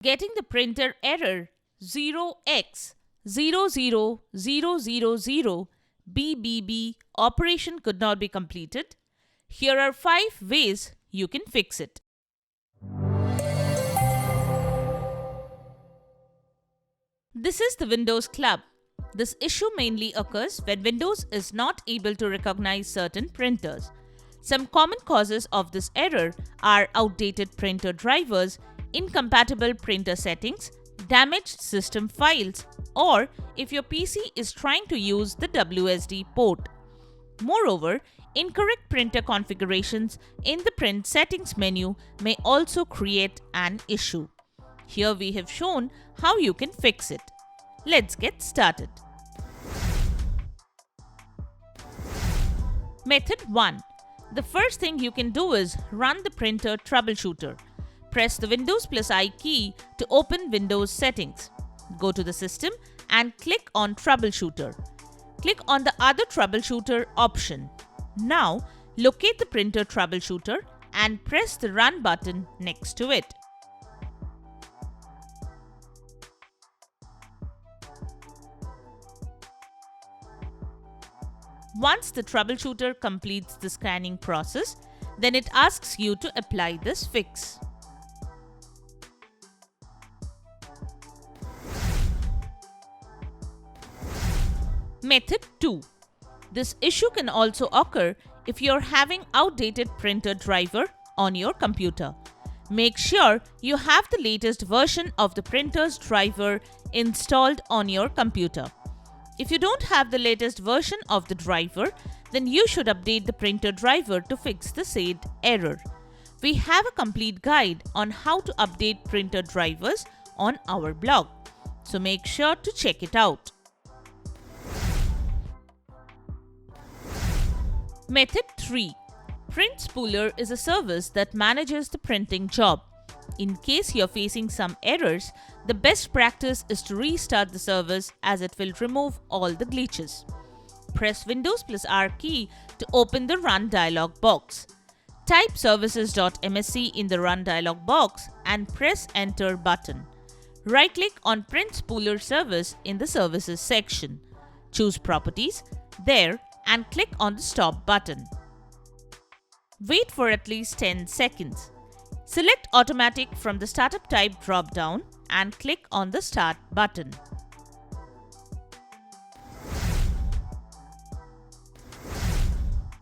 Getting the printer error 0x00000bbb operation could not be completed. Here are 5 ways you can fix it. This is the Windows Club. This issue mainly occurs when Windows is not able to recognize certain printers. Some common causes of this error are outdated printer drivers, incompatible printer settings, damaged system files, or if your PC is trying to use the WSD port. Moreover, incorrect printer configurations in the print settings menu may also create an issue. Here we have shown how you can fix it. Let's get started. Method 1. The first thing you can do is run the Printer Troubleshooter. Press the Windows plus I key to open Windows settings. Go to the system and click on Troubleshooter. Click on the other Troubleshooter option. Now, locate the Printer Troubleshooter and press the Run button next to it. Once the troubleshooter completes the scanning process, then it asks you to apply this fix. Method 2. This issue can also occur if you're having outdated printer driver on your computer. Make sure you have the latest version of the printer's driver installed on your computer. If you don't have the latest version of the driver, then you should update the printer driver to fix the said error. We have a complete guide on how to update printer drivers on our blog, so make sure to check it out. Method 3. Print Spooler is a service that manages the printing job. In case you're facing some errors, the best practice is to restart the service as it will remove all the glitches. Press Windows plus R key to open the Run dialog box. Type services.msc in the Run dialog box and press Enter button. Right-click on Print Spooler service in the Services section. Choose Properties there and click on the Stop button. Wait for at least 10 seconds. Select Automatic from the Startup Type drop-down and click on the Start button.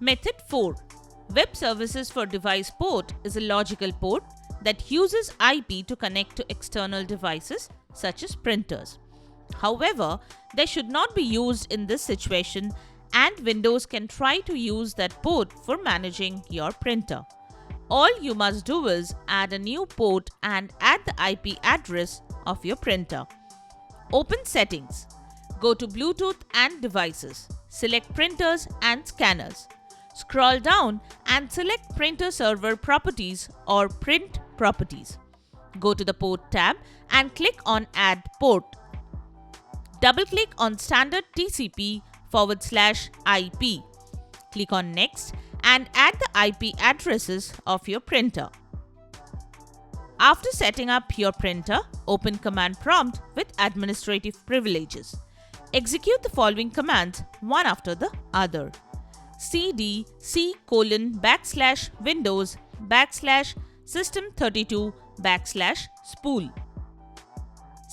Method 4. Web Services for Device port is a logical port that uses IP to connect to external devices such as printers. However, they should not be used in this situation, and Windows can try to use that port for managing your printer. All you must do is add a new port and add the IP address of your printer. Open Settings. Go to Bluetooth and Devices. Select Printers and Scanners. Scroll down and select Printer Server Properties or Print Properties. Go to the Port tab and click on Add Port. Double-click on Standard TCP/IP. Click on Next and add the IP addresses of your printer. After setting up your printer, open Command Prompt with administrative privileges. Execute the following commands one after the other. cd c:/windows/system32/spool.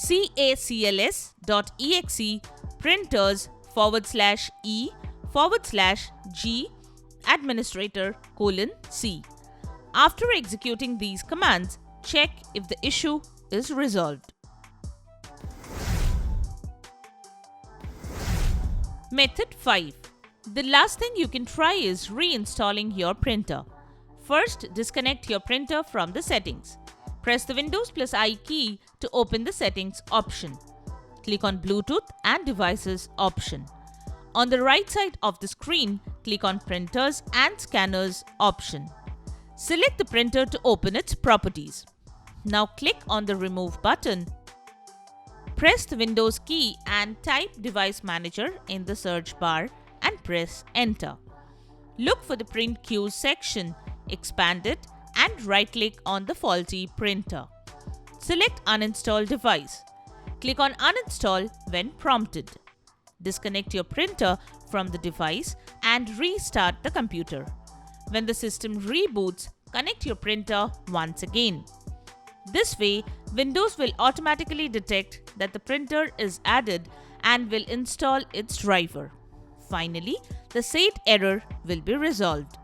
cacls.exe printers/e/g administrator:C. After executing these commands, check if the issue is resolved. Method 5. The last thing you can try is reinstalling your printer. First, disconnect your printer from the settings. Press the Windows plus I key to open the Settings option. Click on Bluetooth and Devices option. On the right side of the screen, click on Printers and Scanners option. Select the printer to open its properties. Now click on the Remove button. Press the Windows key and type Device Manager in the search bar and press Enter. Look for the Print Queues section, expand it and right-click on the faulty printer. Select Uninstall device. Click on Uninstall when prompted. Disconnect your printer from the device and restart the computer. When the system reboots, connect your printer once again. This way, Windows will automatically detect that the printer is added and will install its driver. Finally, the said error will be resolved.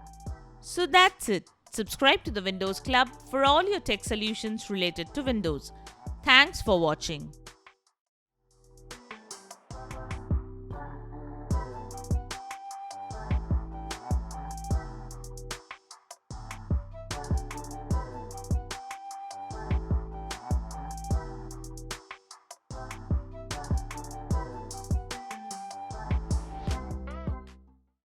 So that's it. Subscribe to the Windows Club for all your tech solutions related to Windows. Thanks for watching.